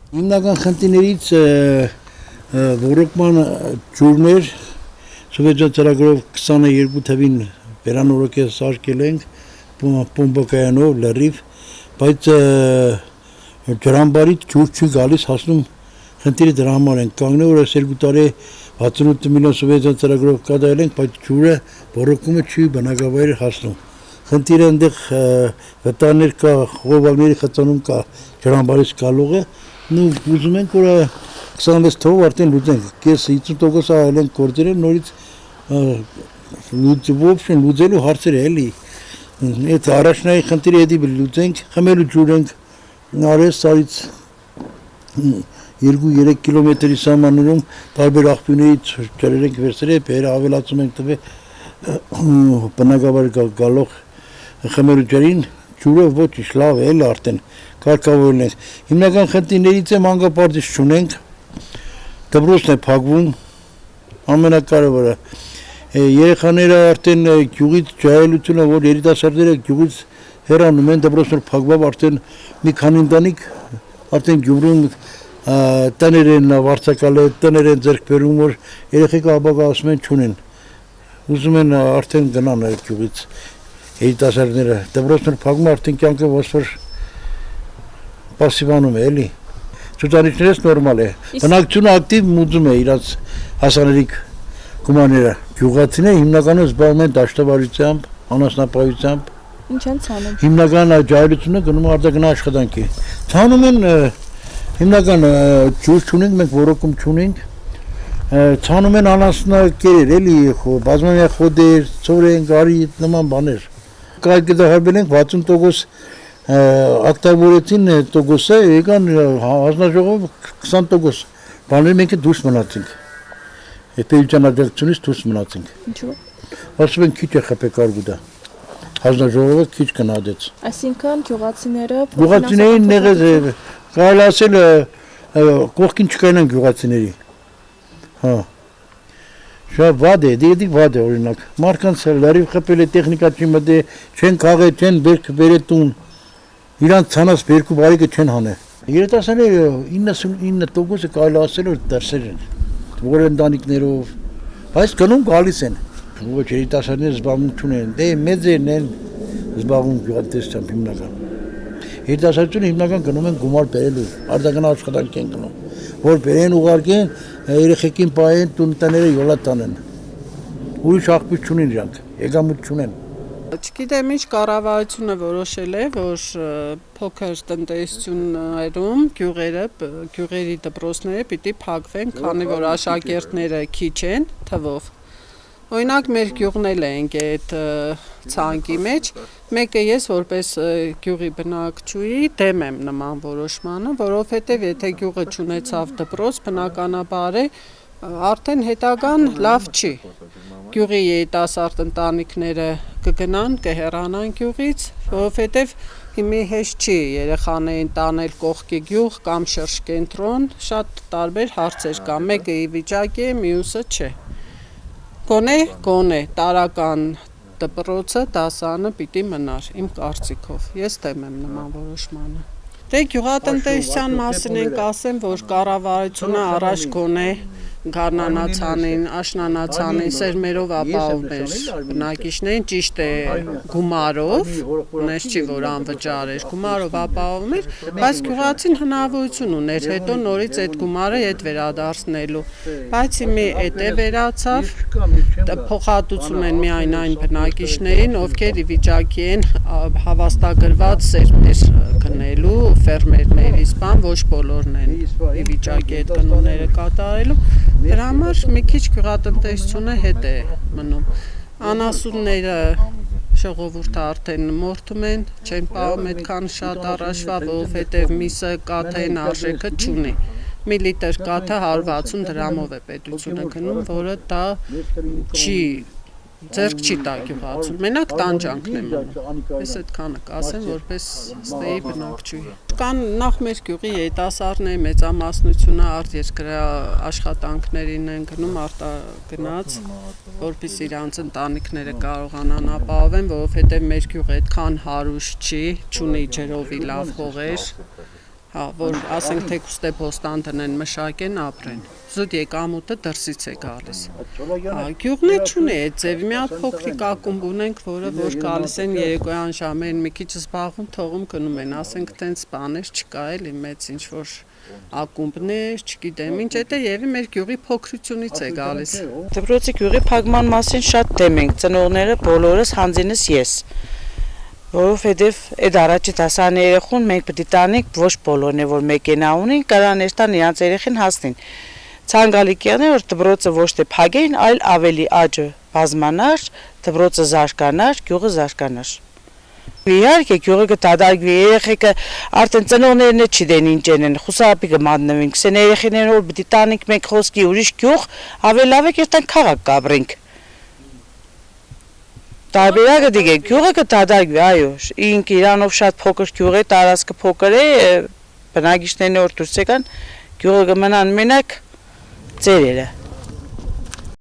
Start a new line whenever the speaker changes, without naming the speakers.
Հիմնական խնդիրներից ռոռոկման ջուրներ Սովետական ծրագրով 22 թվին վերանորոգել սարքել ենք պոմպակայանով լրիվ, բայց ջրամբարից ջուր չի գալիս, հասնում խնդիրը դրա համար ենք կանգնել, որ այս 2 տարի 68 միլիոն սովետական ծրագրով կատարել ենք, բայց ջուրը ռոռոկումը չի բնակավայր հասնում։ Խնդիրը այնտեղ վտարներ կա, խողովակների խծանում կա, ջրամբարից գալուղը, ու ուզում ենք որ 26 թվով արդեն լուծենք, կես 50% այլ ենք գործերը նորից լուծելու հարցեր է էլի։ Այդ առաջնային խնդիրը էդի լուծենք, խմելու ջուր ենք արես սարից 2-3 կիլոմետրի սահմաններում տարբեր աղբյուրներից ջրեր ենք վերցրել, բերը ավելացում ենք տվել բնակավար գալող խմելու ջրին, ջուրը ոչ լավ է, էլի արդեն կարգավորել ենք։ Հիմնական խնդիրներից է մանկապարտիզ չունենք, դպրոցն է փակվում, ամենակարևորը երեխաները արդեն գյուղից ջահելությունը, որ երիտասարդները գյուղից հեռանում են, դպրոցներ փակվավ, արդեն մի քանի ընտանիք արդեն գյուղում տներ են վարձակալել, տներ են ձեռք բերում, որ երեխեքը ապագա ասում են չունեն, ուզում են արդեն գնան այդ գյուղից երիտասարդները, դպրոցներ փակում, արդեն կյանքը ոսվոր պասիվանում է, էլի, ցուցանիշներս նորմալ է, բնակչությունը ակտիվ մուծում է իրաց հասանելիք գումարները, գյուղացիները հիմնականում զբաղվում են դաշտավարությամբ, անասնապահությամբ,
ինչ են ցանում։
Հիմնական աջակցությունը գնում արտաքին աշխատանքի։ Ցանում են հիմնական ջուր չունենք, մենք ռոռոկում չունենք։ Ցանում են անասնակերեր, էլի, բազմամյա խոդեր, ծորեն, գարի նման բաներ։ Կարգեդահարվել ենք 60% ակտավորեցին տոկոսը, եկան հանձնաժողով 20% բաներ մենք դուրս մնացինք։ Պետության աջակցությունից դուրս մնացինք։
Ինչու՞։
Ասում են քիչ է խփեկարգուտը։ Հանձնաժողովը քիչ գնահատեց։
Այսինքն գյուղացիները
Գյուղացիներին նեղեց է, կարելի ասել կողքին չկայնան գյուղացիների։ Հա։ Շատ վատ է, դի վատ է օրինակ։ Մարդկանց լրիվ խփել է տեխնիկա չի մտե, չեն քաղել, չեն բերք բերել տուն։ Իրանց ցանած բերքու բարիկը չեն հանել։ Երիտասարդները 99% կարելի ասել որ դրսեր են։ Որ ընտանիքներով, բայց գնում գալիս են։ Ոչ երիտասարդները զբաղմունք չունեն, դե մեծերն են զբաղվում գյուղատնտեսությամբ հիմնական։ Երիտասարդությունը հիմնական գնում են գումար բերելու, արտաքին աշխատանք են գնում, որ բերեն ուղարկեն, երեխեքին պահեն, տունտները յոլա տանեն։ Ուրիշ աղբյուր չունեն իրանք, եկամուտ չունեն։
Չգիտեմ ինչ կառավարությունը որոշել է, որ փոքր տնտեսություններում գյուղերի դպրոցները պիտի փակվեն, քանի որ աշակերտները քիչ են թվով։ Օրինակ մեր գյուղն էլ ենք այդ ցանկի մեջ, մեկը ես որպես գյուղի բնակչուհի դեմ եմ նման որոշմանը, որովհետև եթե գյուղը չունեցավ դպրոց, բնականաբար է արդեն հետագան լավ չի։ Գյուղի երիտասարդ ընտանիքները կգնան, կհեռանան գյուղից, որովհետև հիմի հեշտ չի երեխաներին տանել կողքի գյուղ կամ շրջկենտրոն, շատ տարբեր հարցեր կա, մեկը ի վիճակի է, մյուսը չէ։ Գոնե տարական դպրոցը դասարանը պիտի մնար, իմ կարծիքով, ես դեմ եմ նման որոշմանը։ Դե գյուղատնտեսության մասին ենք ասեմ, որ կառավարությունը առաջ գոնե գարնանացանին, աշնանացանին, սերմերով ապահովում էր բնակիչներին, ճիշտ է գումարով, ունես չի որ անվճար էր, գումարով ապահովում էր, բայց գյուղացին հնարավորություն ուներ հետո նորից այդ գումարը հետ վերադարձնելու, բայց հիմի էդ է վերացավ, փոխհատուցում են միայն այն բնակիչներին, ովքեր ի վիճակի են հավաստագրված սերմեր գնելու, ֆերմերներից բան, ոչ բոլորն են ի վիճակի այդ գնումները կատարելու, դրա համար մի քիչ գյուղատնտեսությունը հետ է մնում։ Անասունները ժողովուրդը արդեն մորթում են, չեն պահում այդքան շատ առաջվա, որովհետև միսը կաթային արժեքը չունի։ Մի լիտր կաթը 160 դրամով է պետությունը գնում, որը դա չի ձեռք չի տա գյուղացուն, մենակ տանջանքն է մնում, ես այդքանը կասեմ, որպես ստեի բնակչուհի։ Կան նախ մեր գյուղի երիտասարդների մեծամասնությունը արտերկրյա աշխատանքներին են գնում արտագնաց, որպես իրանց ընտանիքները կարողանան ապահովեն, որովհետև մեր գյուղը այդքան հարուստ չի, չունի ջրովի լավ հողեր, Հա, որ ասենք թեկուզ դեպոստան դնեն, մշակեն, ապրեն։ Զուտ եկամուտը դրսից է գալիս։ Հա, գյուղն է չունի այդ ձևի, մի հատ փոքրիկ ակումբ ունենք, որը որ գալիս են երեկոյան ժամերին մի քիչ զբաղվում, թողում գնում են, ասենք տենց բաներ չկա էլի մեծ ինչ որ ակումբներ, չգիտեմ, ինչ դա եւի մեր գյուղի փոքրությունից է գալիս։
Դպրոցի գյուղի փակման մասին շատ դեմ ենք, ծնողները բոլորս հանձինս ես։ Որովհետև այդ առաջի դասարանի երեխուն մենք պետք է տանենք ոչ բոլորն է որ մեկենա ունին, կարան էստան իրանց երեխին հասնին։ Ցանկալի կյանե որ դպրոցը ոչ թե փակեին, այլ ավելի աճը բազմանար, դպրոցը զարգանար, գյուղը զարգանար։ Իհարկե գյուղը կդադարվի, երեխեքը արդեն ծնողներն է չգիտեն ինչ են, խուսափի կմատնվին, քսեն երեխիներն որ պետք է տանենք մենք խոսքի ուրիշ գյուղ, ավելի լավ է կերտան քաղաք կապրենք։ Տարբերակը դիգե գյուղը կդադարվի, այո, ինք իրանով շատ փոքր գյուղ է, տարածքը փոքր է, բնակիչներն որ դուրս եկան, գյուղը կմնան մենակ ծերերը։